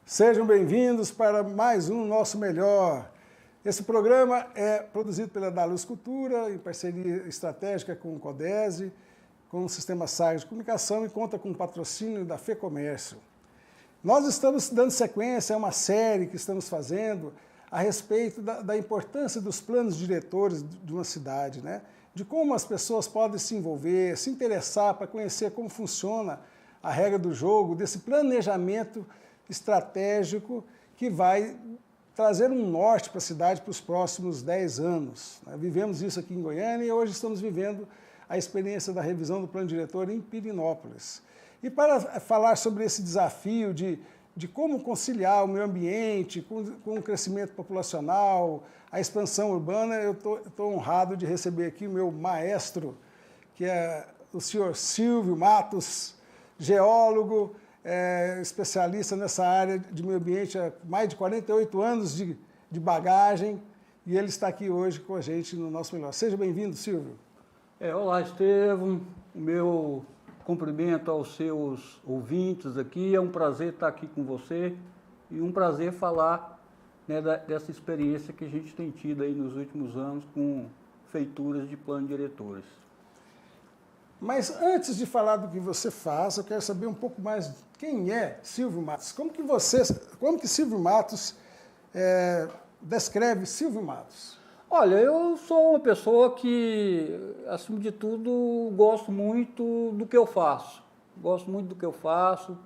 Sejam bem-vindos para mais um Nosso Melhor. Esse programa é produzido pela Daluz Cultura, em parceria estratégica com o Codese, com o Sistema SAG de Comunicação e conta com o patrocínio da FEComércio. Nós estamos dando sequência a uma série que estamos fazendo a respeito da importância dos planos diretores de uma cidade, né? De como as pessoas podem se envolver, se interessar para conhecer como funciona a regra do jogo, desse planejamento estratégico que vai trazer um norte para a cidade para os próximos 10 anos. Vivemos isso aqui em Goiânia e hoje estamos vivendo a experiência da revisão do plano diretor em Pirenópolis. E para falar sobre esse desafio de como conciliar o meio ambiente com o crescimento populacional, a expansão urbana, eu estou honrado de receber aqui o meu maestro, que é o senhor Silvio Matos, geólogo, especialista nessa área de meio ambiente há mais de 48 anos de bagagem, e ele está aqui hoje com a gente no Nosso Melhor. Seja bem-vindo, Silvio. Olá, Estevam. O meu cumprimento aos seus ouvintes aqui. É um prazer estar aqui com você e um prazer falar, né, dessa experiência que a gente tem tido aí nos últimos anos com feituras de plano diretores. Mas antes de falar do que você faz, eu quero saber um pouco mais quem é Silvio Matos. Como que Silvio Matos descreve Silvio Matos? Olha, eu sou uma pessoa que, acima de tudo, gosto muito do que eu faço. Gosto muito do que eu faço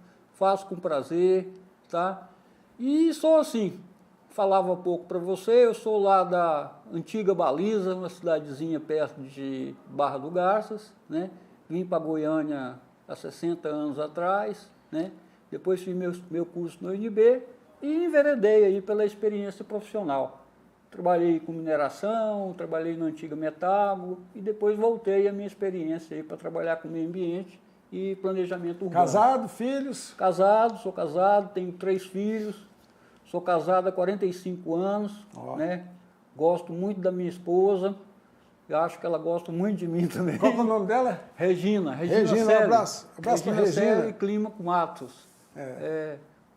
com prazer, tá? E sou assim, falava um pouco para você, eu sou lá da antiga Baliza, uma cidadezinha perto de Barra do Garças, né? Vim para Goiânia há 60 anos atrás, né? Depois fiz meu curso no UNB e enveredei aí pela experiência profissional. Trabalhei com mineração, trabalhei na antiga Metágua e depois voltei a minha experiência aí para trabalhar com meio ambiente e planejamento urbano. Casado, filhos? Sou casado, tenho 3 filhos, sou casado há 45 anos, né? Gosto muito da minha esposa, eu acho que ela gosta muito de mim também. Qual é o nome dela? Regina Regina, Celi. um abraço para Regina. Celi e Clímaco Matos.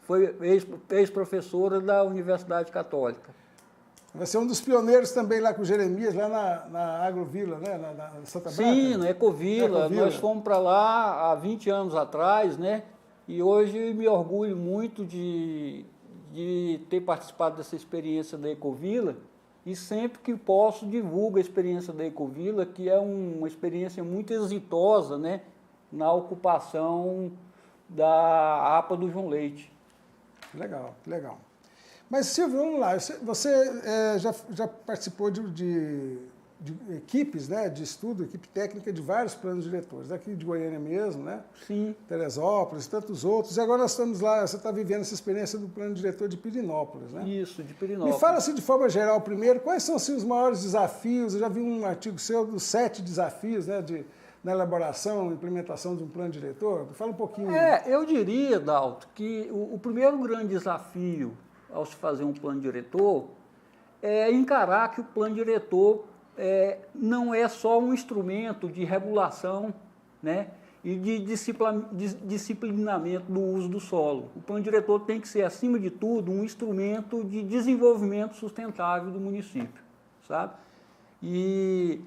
Foi ex-professora da Universidade Católica. Vai ser um dos pioneiros também lá com o Jeremias, lá na Agrovila, né? Na Santa Branca. Sim, na Ecovila. Nós fomos para lá há 20 anos atrás, né? E hoje me orgulho muito de ter participado dessa experiência da Ecovila e sempre que posso divulgo a experiência da Ecovila, que é uma experiência muito exitosa, né? Na ocupação da APA do João Leite. Legal, legal. Mas, Silvio, vamos lá. Você já participou de equipes, né, de estudo, equipe técnica de vários planos diretores, aqui de Goiânia mesmo, né? Sim. Teresópolis, tantos outros. E agora nós estamos lá, você está vivendo essa experiência do plano diretor de Pirenópolis, né? Isso, de Pirenópolis. Me fala assim, de forma geral, primeiro, quais são assim, os maiores desafios? Eu já vi um artigo seu dos 7 desafios, né, na elaboração, implementação de um plano diretor. Fala um pouquinho. Eu diria, Dalto, que o primeiro grande desafio ao se fazer um plano diretor é encarar que o plano diretor não é só um instrumento de regulação, né, e de disciplinamento do uso do solo. O plano diretor tem que ser, acima de tudo, um instrumento de desenvolvimento sustentável do município, sabe? E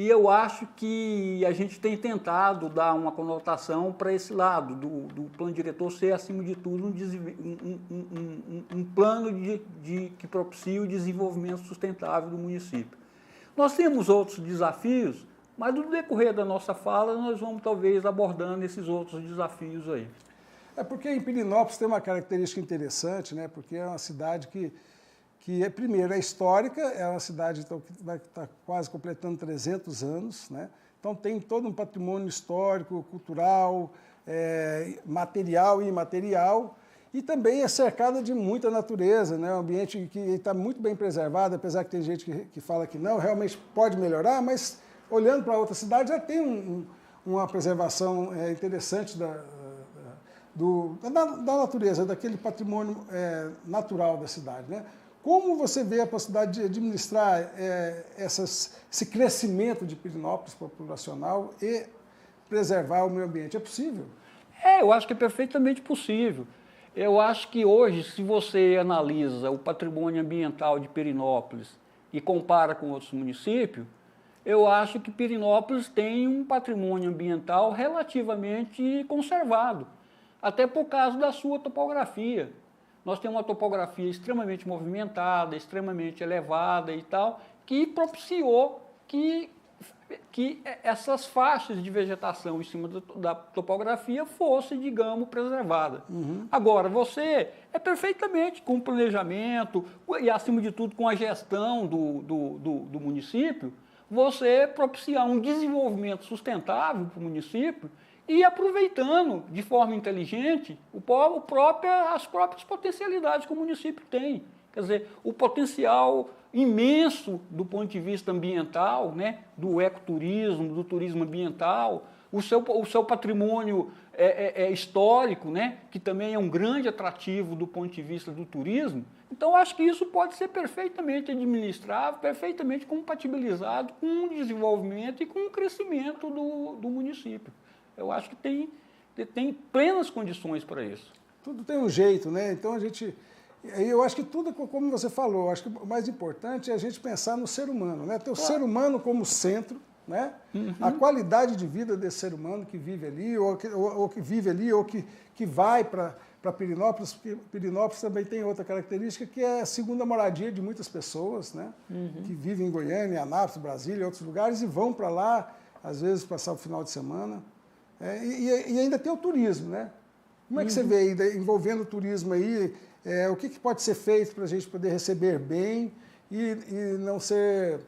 eu acho que a gente tem tentado dar uma conotação para esse lado, do plano diretor ser, acima de tudo, um plano que propicie o desenvolvimento sustentável do município. Nós temos outros desafios, mas no decorrer da nossa fala nós vamos talvez abordando esses outros desafios aí. Porque em Pirenópolis tem uma característica interessante, né? Porque é uma cidade que primeiro, é histórica, é uma cidade então, que vai estar quase completando 300 anos, né? Então tem todo um patrimônio histórico, cultural, material e imaterial, e também é cercada de muita natureza, né? Um ambiente que está muito bem preservado, apesar que tem gente que fala que não, realmente pode melhorar, mas olhando para outra cidade já tem uma preservação interessante da natureza, daquele patrimônio natural da cidade, né? Como você vê a possibilidade de administrar esse crescimento de Pirenópolis populacional e preservar o meio ambiente? É possível? Eu acho que é perfeitamente possível. Eu acho que hoje, se você analisa o patrimônio ambiental de Pirenópolis e compara com outros municípios, eu acho que Pirenópolis tem um patrimônio ambiental relativamente conservado, até por causa da sua topografia. Nós temos uma topografia extremamente movimentada, extremamente elevada e tal, que propiciou que essas faixas de vegetação em cima da topografia fossem, digamos, preservadas. Agora, você é perfeitamente com o planejamento e, acima de tudo, com a gestão do município, você propiciar um desenvolvimento sustentável para o município e aproveitando de forma inteligente as próprias potencialidades que o município tem. Quer dizer, o potencial imenso do ponto de vista ambiental, né, do ecoturismo, do turismo ambiental, o seu patrimônio histórico, né, que também é um grande atrativo do ponto de vista do turismo. Então, acho que isso pode ser perfeitamente administrável, perfeitamente compatibilizado com o desenvolvimento e com o crescimento do município. Eu acho que tem plenas condições para isso. Tudo tem um jeito, né? Então, eu acho que tudo, como você falou, eu acho que o mais importante é a gente pensar no ser humano, né? Ter o ser humano como centro, né? A qualidade de vida desse ser humano que vive ali, ou que vive ali, ou que vai para Pirenópolis, porque Pirenópolis também tem outra característica, que é a segunda moradia de muitas pessoas, né? Que vivem em Goiânia, em Anápolis, Brasília e outros lugares, e vão para lá, às vezes, passar o final de semana. E ainda tem o turismo, né? Como é que você vê aí, envolvendo o turismo aí, o que pode ser feito para a gente poder receber bem e não ser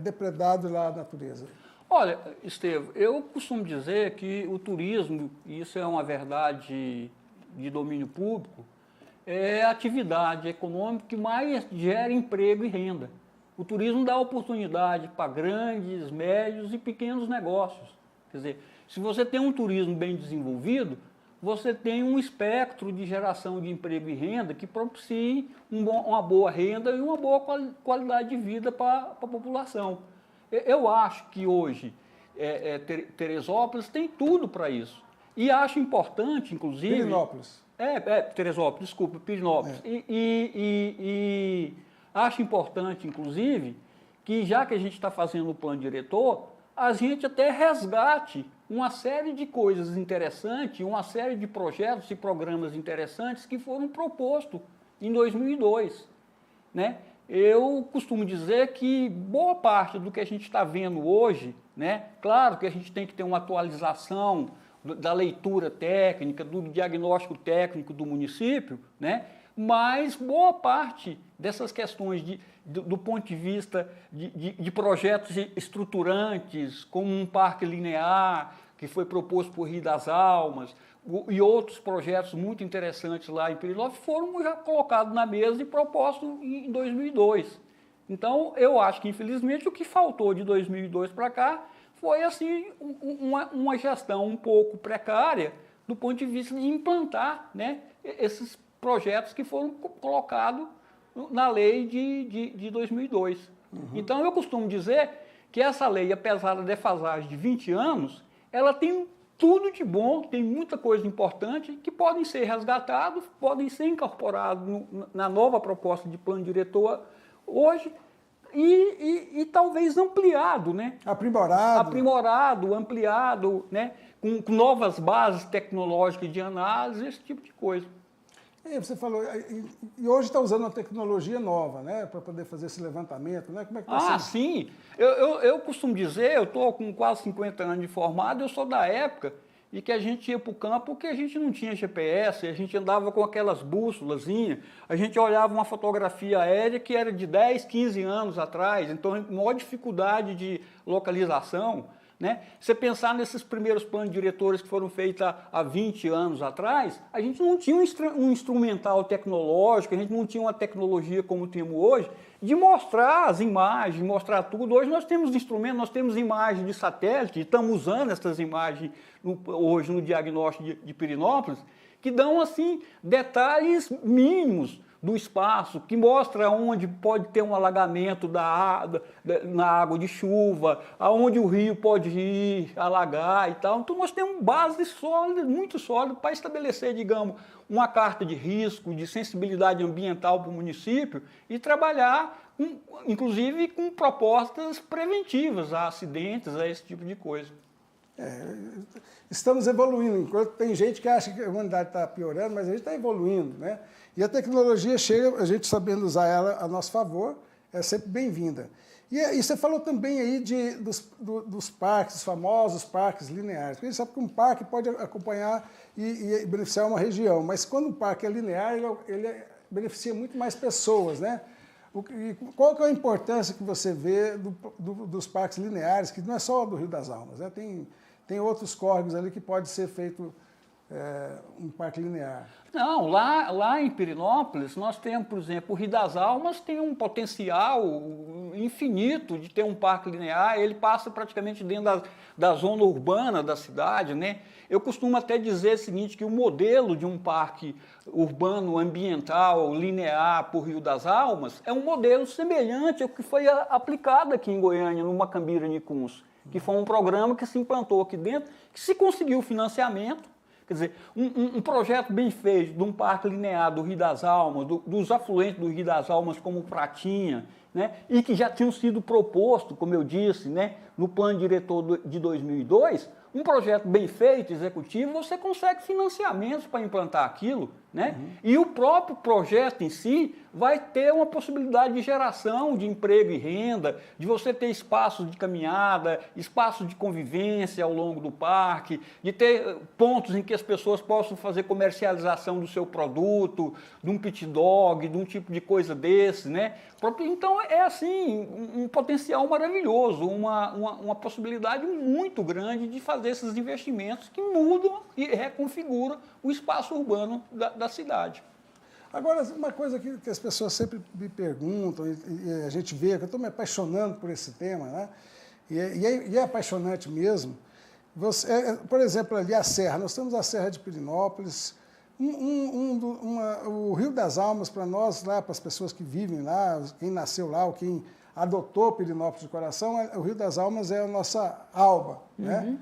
depredado lá na natureza? Olha, Estevam, eu costumo dizer que o turismo, e isso é uma verdade de domínio público, é a atividade econômica que mais gera emprego e renda. O turismo dá oportunidade para grandes, médios e pequenos negócios. Quer dizer, se você tem um turismo bem desenvolvido, você tem um espectro de geração de emprego e renda que propicie uma boa renda e uma boa qualidade de vida para a população. Eu acho que hoje Teresópolis tem tudo para isso. E acho importante, inclusive... Pirenópolis. Teresópolis, desculpa, Pirenópolis. E acho importante, inclusive, que já que a gente está fazendo o plano diretor, a gente até resgate uma série de coisas interessantes, uma série de projetos e programas interessantes que foram propostos em 2002, né? Eu costumo dizer que boa parte do que a gente está vendo hoje, né? Claro que a gente tem que ter uma atualização da leitura técnica, do diagnóstico técnico do município, né? Mas boa parte dessas questões do ponto de vista de projetos estruturantes, como um parque linear, que foi proposto por Rio das Almas, e outros projetos muito interessantes lá em Pirenópolis, foram já colocados na mesa e propostos em 2002. Então, eu acho que, infelizmente, o que faltou de 2002 para cá foi assim, uma gestão um pouco precária do ponto de vista de implantar, né, esses projetos que foram colocados na lei de 2002. Então, eu costumo dizer que essa lei, apesar da defasagem de 20 anos, ela tem tudo de bom, tem muita coisa importante que podem ser resgatados, podem ser incorporados na nova proposta de plano diretor hoje e talvez ampliado, né? Aprimorado, ampliado, né? Com novas bases tecnológicas de análise, esse tipo de coisa. Você falou, e hoje está usando uma tecnologia nova, né, para poder fazer esse levantamento, né? Como é que está sendo? Sim. Eu costumo dizer, eu estou com quase 50 anos de formado, eu sou da época em que a gente ia para o campo porque a gente não tinha GPS, a gente andava com aquelas bússolazinhas, a gente olhava uma fotografia aérea que era de 10, 15 anos atrás, então, maior dificuldade de localização. Né? Você pensar nesses primeiros planos diretores que foram feitos há 20 anos atrás, a gente não tinha um instrumental tecnológico, a gente não tinha uma tecnologia como temos hoje, de mostrar as imagens, mostrar tudo. Hoje nós temos instrumentos, nós temos imagens de satélite, estamos usando essas imagens hoje no diagnóstico de Pirenópolis, que dão assim detalhes mínimos do espaço, que mostra onde pode ter um alagamento na água de chuva, aonde o rio pode ir alagar e tal. Então nós temos base sólida, muito sólida, para estabelecer, digamos, uma carta de risco, de sensibilidade ambiental para o município e trabalhar, inclusive, com propostas preventivas a acidentes, a esse tipo de coisa. Estamos evoluindo, enquanto tem gente que acha que a humanidade está piorando, mas a gente está evoluindo, né? E a tecnologia chega, a gente sabendo usar ela a nosso favor, é sempre bem-vinda. E você falou também aí dos parques, os famosos parques lineares. Porque a gente sabe que um parque pode acompanhar e beneficiar uma região, mas quando um parque é linear, ele beneficia muito mais pessoas, né? Qual que é a importância que você vê dos parques lineares, que não é só do Rio das Almas, né? Tem outros córregos ali que pode ser feito um parque linear. Não, lá em Pirenópolis nós temos, por exemplo, o Rio das Almas tem um potencial infinito de ter um parque linear, ele passa praticamente dentro da zona urbana da cidade, né? Eu costumo até dizer o seguinte, que o modelo de um parque urbano, ambiental, linear para o Rio das Almas é um modelo semelhante ao que foi aplicado aqui em Goiânia, no Macambira Nicuns, que foi um programa que se implantou aqui dentro, que se conseguiu financiamento. Quer dizer, um projeto bem feito de um parque linear do Rio das Almas, dos afluentes do Rio das Almas como Pratinha, né, e que já tinham sido proposto, como eu disse, né, no plano diretor de 2002, um projeto bem feito, executivo, você consegue financiamentos para implantar aquilo, né? E o próprio projeto em si vai ter uma possibilidade de geração de emprego e renda, de você ter espaços de caminhada, espaços de convivência ao longo do parque, de ter pontos em que as pessoas possam fazer comercialização do seu produto, de um pit dog, de um tipo de coisa desse, né? Então é assim, um potencial maravilhoso, uma possibilidade muito grande de fazer esses investimentos que mudam e reconfiguram o espaço urbano da cidade. Agora, uma coisa que as pessoas sempre me perguntam, e a gente vê, que eu estou me apaixonando por esse tema, né? E é apaixonante mesmo. Por exemplo, ali a Serra, nós temos a Serra de Pirenópolis, o Rio das Almas, para nós, lá, para as pessoas que vivem lá, quem nasceu lá, ou quem adotou Pirenópolis de coração, o Rio das Almas é a nossa alma, né?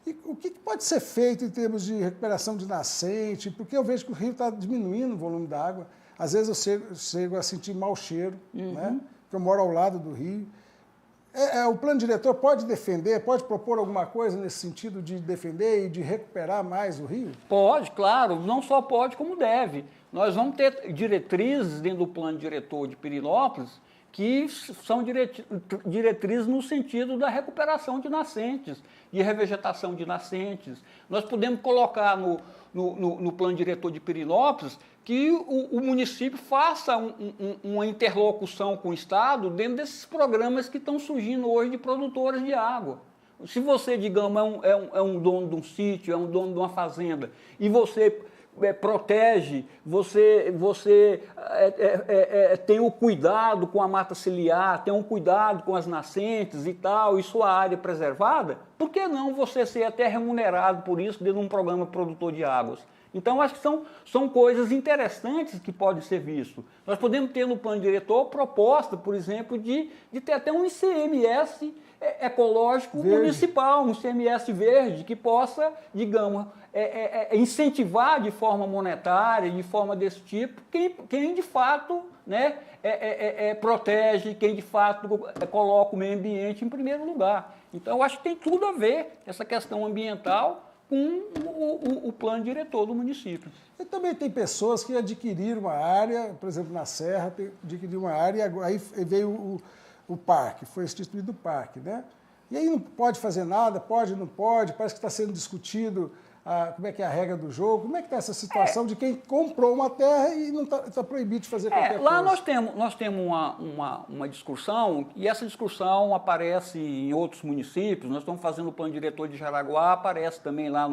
E o que pode ser feito em termos de recuperação de nascente? Porque eu vejo que o rio está diminuindo o volume da água. Às vezes eu chego a sentir mau cheiro, né? Porque eu moro ao lado do rio. O plano diretor pode defender, pode propor alguma coisa nesse sentido de defender e de recuperar mais o rio? Pode, claro. Não só pode, como deve. Nós vamos ter diretrizes dentro do plano diretor de Pirenópolis que são diretrizes no sentido da recuperação de nascentes, de revegetação de nascentes. Nós podemos colocar no plano diretor de Pirenópolis que o município faça uma interlocução com o Estado dentro desses programas que estão surgindo hoje de produtores de água. Se você, digamos, é um dono de um sítio, é um dono de uma fazenda, e você protege, você tem o cuidado com a mata ciliar, tem um cuidado com as nascentes e tal, e sua área preservada, por que não você ser até remunerado por isso dentro de um programa produtor de águas? Então, acho que são coisas interessantes que podem ser vistas. Nós podemos ter no plano diretor proposta, por exemplo, de ter até um ICMS ecológico municipal, um ICMS verde, que possa, digamos, incentivar de forma monetária, de forma desse tipo, quem de fato, né, protege, quem de fato coloca o meio ambiente em primeiro lugar. Então, eu acho que tem tudo a ver essa questão ambiental com o plano diretor do município. E também tem pessoas que adquiriram uma área, por exemplo, na Serra, adquiriram uma área, e aí veio o parque, foi instituído o parque, né? E aí não pode fazer nada, pode, não pode, parece que está sendo discutido como é que é a regra do jogo, como é que está essa situação de quem comprou uma terra e não está proibido de fazer qualquer coisa? Lá nós temos uma discussão, e essa discussão aparece em outros municípios, nós estamos fazendo o plano diretor de Jaraguá, aparece também lá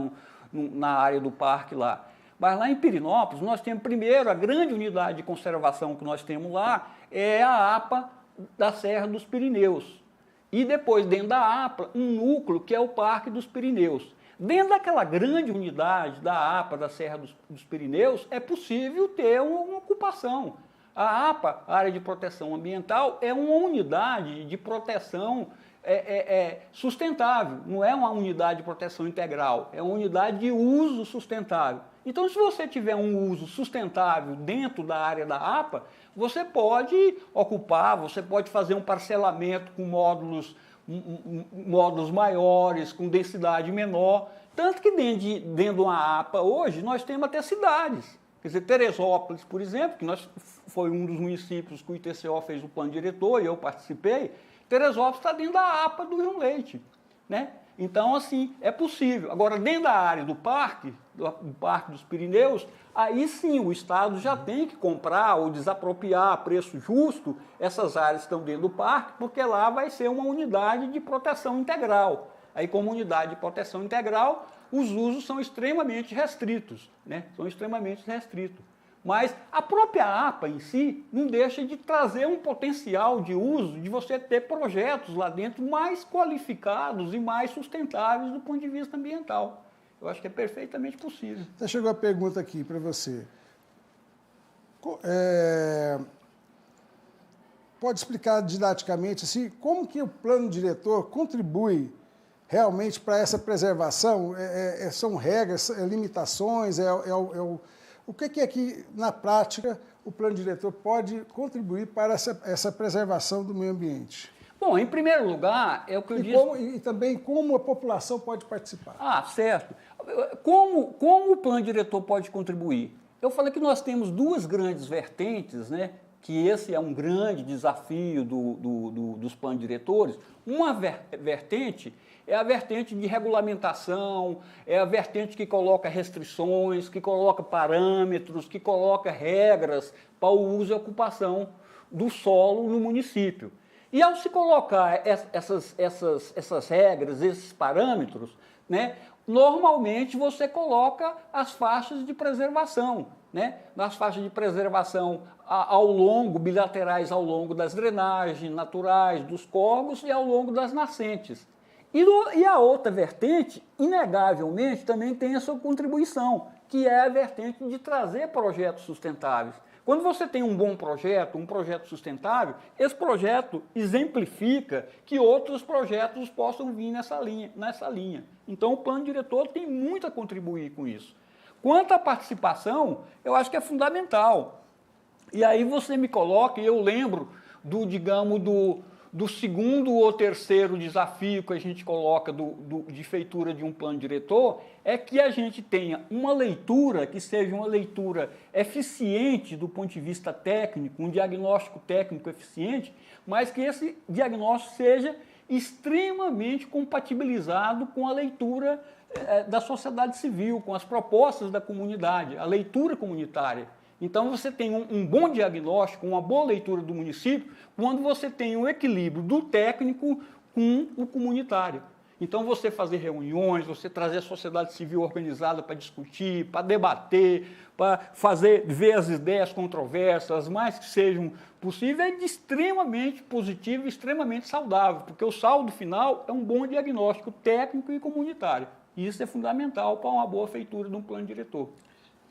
na área do parque lá. Mas lá em Pirenópolis, nós temos primeiro, a grande unidade de conservação que nós temos lá é a APA da Serra dos Pirineus. E depois, dentro da APA, um núcleo que é o Parque dos Pirineus. Dentro daquela grande unidade da APA, da Serra dos Pirineus, é possível ter uma ocupação ocupação. A APA, a Área de Proteção Ambiental, é uma unidade de proteção sustentável, não é uma unidade de proteção integral, é uma unidade de uso sustentável. Então, se você tiver um uso sustentável dentro da área da APA, você pode ocupar, você pode fazer um parcelamento com módulos maiores, com densidade menor, tanto que dentro de uma APA hoje nós temos até cidades. Quer dizer, Teresópolis, por exemplo, que foi um dos municípios que o ITCO fez o plano diretor e eu participei, Teresópolis está dentro da APA do Rio Leite, né? Então, assim, é possível. Agora, dentro da área do Parque dos Pirineus, aí sim o Estado já tem que comprar ou desapropriar a preço justo essas áreas que estão dentro do parque, porque lá vai ser uma unidade de proteção integral. Aí, como unidade de proteção integral, os usos são extremamente restritos, né? São extremamente restritos. Mas a própria APA em si não deixa de trazer um potencial de uso, de você ter projetos lá dentro mais qualificados e mais sustentáveis do ponto de vista ambiental. Eu acho que é perfeitamente possível. Então, chegou a pergunta aqui para você. Pode explicar didaticamente assim, como que o plano diretor contribui realmente para essa preservação? São regras, limitações, o que é que, na prática, o plano diretor pode contribuir para essa preservação do meio ambiente? Bom, em primeiro lugar, é o que eu disse... E também como a população pode participar. Ah, certo. Como o plano diretor pode contribuir? Eu falei que nós temos duas grandes vertentes, né? Que esse é um grande desafio dos planos diretores. Uma vertente é a vertente de regulamentação, é a vertente que coloca restrições, que coloca parâmetros, que coloca regras para o uso e ocupação do solo no município. E ao se colocar essas regras, esses parâmetros, né, normalmente você coloca as faixas de preservação, né? Nas faixas de preservação bilaterais ao longo das drenagens naturais, dos córregos e ao longo das nascentes. E a outra vertente, inegavelmente, também tem a sua contribuição, que é a vertente de trazer projetos sustentáveis. Quando você tem um bom projeto, um projeto sustentável, esse projeto exemplifica que outros projetos possam vir nessa linha. Então, o plano diretor tem muito a contribuir com isso. Quanto à participação, eu acho que é fundamental. E aí você me coloca, e eu lembro do segundo ou terceiro desafio que a gente coloca de feitura de um plano diretor, é que a gente tenha uma leitura que seja uma leitura eficiente do ponto de vista técnico, um diagnóstico técnico eficiente, mas que esse diagnóstico seja extremamente compatibilizado com a leitura da sociedade civil, com as propostas da comunidade, a leitura comunitária. Então, você tem um bom diagnóstico, uma boa leitura do município, quando você tem um equilíbrio do técnico com o comunitário. Então, você fazer reuniões, você trazer a sociedade civil organizada para discutir, para debater, para ver as ideias controversas, as mais que sejam possíveis, é extremamente positivo e extremamente saudável, porque o saldo final é um bom diagnóstico técnico e comunitário. E isso é fundamental para uma boa feitura de um plano diretor.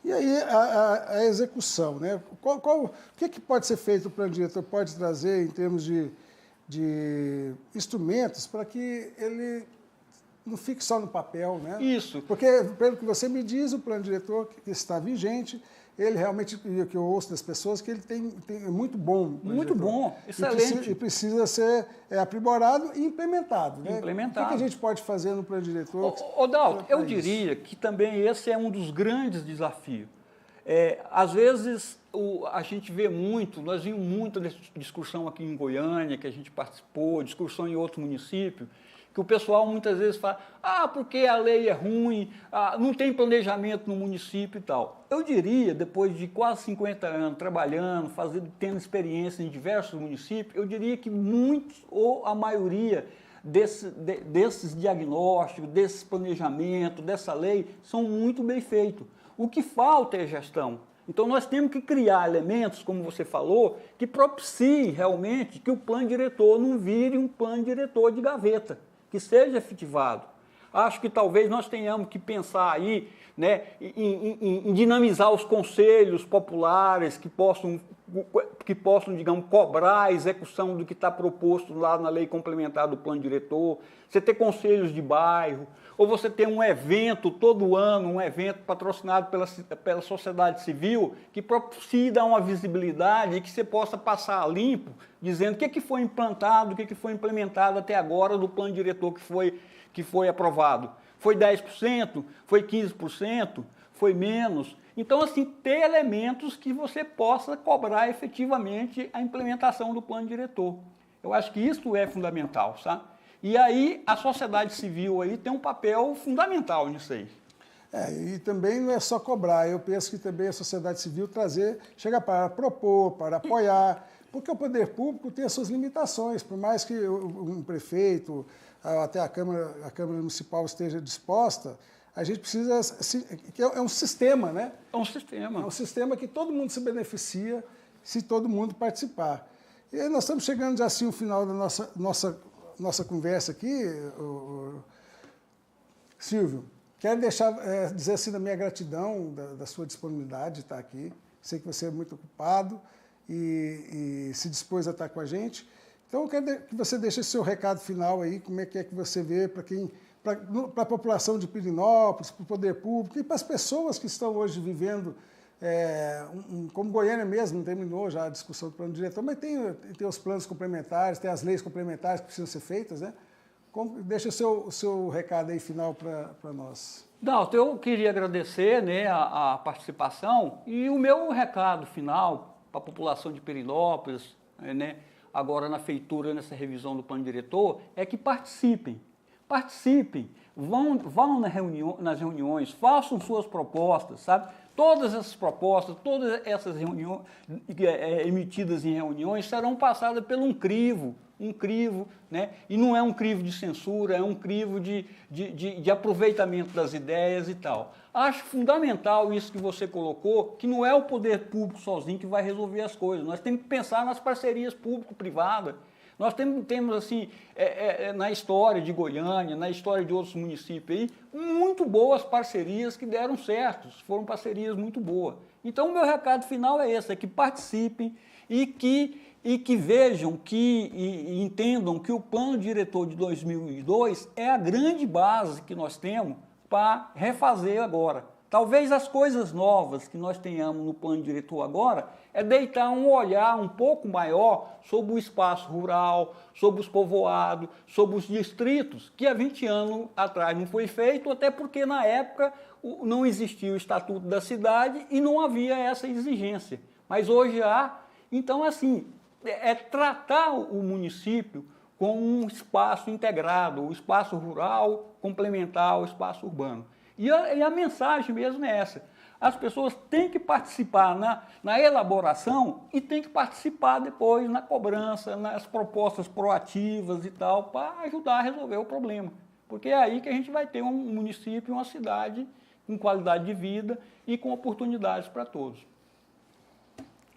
E aí a execução, né? O que pode ser feito, o plano diretor pode trazer em termos de instrumentos para que ele não fique só no papel, né? Isso. Porque, pelo que você me diz, o plano diretor que está vigente, ele realmente, que eu ouço das pessoas, que ele é muito bom. Muito bom, excelente. E precisa ser aprimorado e implementado, né? Implementado. O que a gente pode fazer no plano diretor? Dalton, eu diria que também esse é um dos grandes desafios. Às vezes, a gente vê muito, nós vimos muita discussão aqui em Goiânia, que a gente participou, discussão em outro município, que o pessoal muitas vezes fala, porque a lei é ruim, não tem planejamento no município e tal. Eu diria, depois de quase 50 anos trabalhando, tendo experiência em diversos municípios, eu diria que muitos, ou a maioria desses diagnósticos, desses planejamentos, dessa lei, são muito bem feitos. O que falta é gestão. Então, nós temos que criar elementos, como você falou, que propiciem realmente que o plano diretor não vire um plano diretor de gaveta, que seja efetivado. Acho que talvez nós tenhamos que pensar aí, né, em dinamizar os conselhos populares que possam, digamos, cobrar a execução do que está proposto lá na lei complementar do plano diretor, você ter conselhos de bairro, ou você ter um evento todo ano, um evento patrocinado pela sociedade civil, que propicie dar uma visibilidade e que você possa passar limpo, dizendo o que foi implantado, o que foi implementado até agora do plano diretor que foi aprovado. Foi 10%? Foi 15%? Foi menos? Então, assim, ter elementos que você possa cobrar efetivamente a implementação do plano diretor. Eu acho que isso é fundamental, sabe? E aí a sociedade civil aí tem um papel fundamental nisso aí. E também não é só cobrar, eu penso que também a sociedade civil chega para propor, para apoiar, porque o poder público tem as suas limitações, por mais que um prefeito, até a Câmara Municipal esteja disposta, a gente precisa, que é um sistema, né? É um sistema. É um sistema que todo mundo se beneficia se todo mundo participar. E aí nós estamos chegando já assim ao final da nossa conversa aqui, Silvio. Quero dizer assim da minha gratidão, da sua disponibilidade de estar aqui. Sei que você é muito ocupado e se dispôs a estar com a gente. Então, eu quero que você deixe o seu recado final aí, como é que você vê para a população de Pirenópolis, para o poder público e para as pessoas que estão hoje vivendo, como Goiânia mesmo, terminou já a discussão do plano diretor, mas tem os planos complementares, tem as leis complementares que precisam ser feitas, né? Deixa o seu recado aí final para nós. Dalton, eu queria agradecer, né, a participação e o meu recado final para a população de Pirenópolis, né, agora na feitura, nessa revisão do plano diretor, é que participem, vão nas reuniões, façam suas propostas, sabe? Todas essas propostas, todas essas reuniões emitidas em reuniões serão passadas por um crivo, né? E não é um crivo de censura, é um crivo de aproveitamento das ideias e tal. Acho fundamental isso que você colocou, que não é o poder público sozinho que vai resolver as coisas. Nós temos que pensar nas parcerias público-privadas. Nós temos assim, na história de Goiânia, na história de outros municípios aí, muito boas parcerias que deram certo, foram parcerias muito boas. Então, o meu recado final é esse, é que participem e que vejam, e entendam que o plano diretor de 2002 é a grande base que nós temos para refazer agora. Talvez as coisas novas que nós tenhamos no plano diretor agora é deitar um olhar um pouco maior sobre o espaço rural, sobre os povoados, sobre os distritos, que há 20 anos atrás não foi feito, até porque na época não existia o Estatuto da Cidade e não havia essa exigência. Mas hoje há. Então, assim, é tratar o município como um espaço integrado, o espaço rural complementar ao espaço urbano. E a mensagem mesmo é essa. As pessoas têm que participar na elaboração e têm que participar depois na cobrança, nas propostas proativas e tal, para ajudar a resolver o problema. Porque é aí que a gente vai ter um município, uma cidade com qualidade de vida e com oportunidades para todos.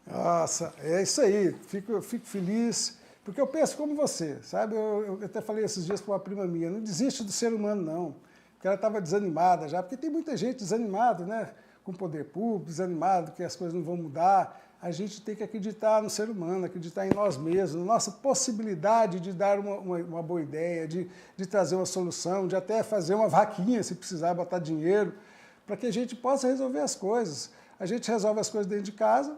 Nossa, é isso aí. Fico feliz, porque eu penso como você, sabe? Eu até falei esses dias para uma prima minha, não desiste do ser humano, não. Porque ela estava desanimada já, porque tem muita gente desanimada, né? Com o poder público, desanimado, que as coisas não vão mudar. A gente tem que acreditar no ser humano, acreditar em nós mesmos, na nossa possibilidade de dar uma boa ideia, de trazer uma solução, de até fazer uma vaquinha, se precisar, botar dinheiro, para que a gente possa resolver as coisas. A gente resolve as coisas dentro de casa,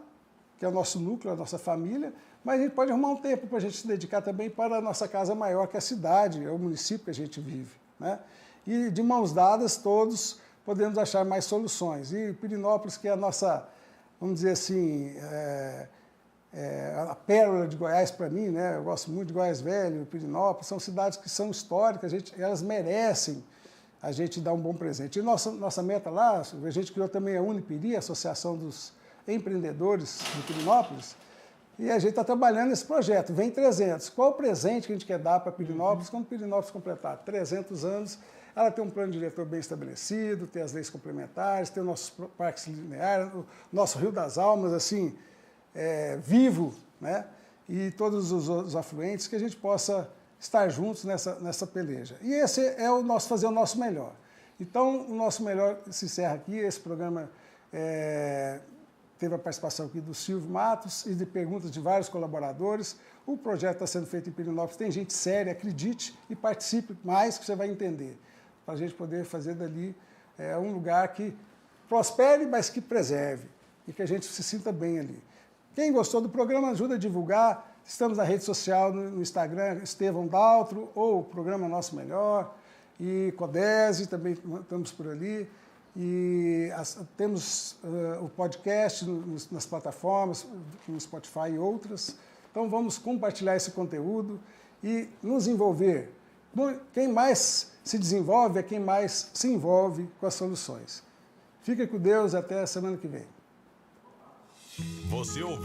que é o nosso núcleo, a nossa família, mas a gente pode arrumar um tempo para a gente se dedicar também para a nossa casa maior, que é a cidade, é o município que a gente vive, né? E de mãos dadas, todos podemos achar mais soluções. E Pirenópolis, que é a nossa, vamos dizer assim, a pérola de Goiás para mim, né? Eu gosto muito de Goiás Velho, Pirenópolis, são cidades que são históricas, elas merecem a gente dar um bom presente. E nossa meta lá, a gente criou também a Unipiri, a Associação dos Empreendedores de Pirenópolis, e a gente está trabalhando nesse projeto. Vem 300. Qual o presente que a gente quer dar para Pirenópolis quando Pirenópolis completar 300 anos? Ela tem um plano diretor bem estabelecido, tem as leis complementares, tem os nossos parques lineares, o nosso Rio das Almas, assim, vivo, né? E todos os afluentes, que a gente possa estar juntos nessa peleja. E esse é o nosso fazer o nosso melhor. Então, o nosso melhor se encerra aqui. Esse programa teve a participação aqui do Silvio Matos e de perguntas de vários colaboradores. O projeto está sendo feito em Pirenópolis, tem gente séria, acredite e participe mais que você vai entender, para a gente poder fazer dali um lugar que prospere, mas que preserve e que a gente se sinta bem ali. Quem gostou do programa, ajuda a divulgar. Estamos na rede social, no Instagram, Estevão Daltro, ou o programa Nosso Melhor, e Codese, também estamos por ali. E temos o podcast nas plataformas, no Spotify e outras. Então vamos compartilhar esse conteúdo e nos envolver. Quem mais se desenvolve é quem mais se envolve com as soluções. Fica com Deus, até a semana que vem. Você ouviu?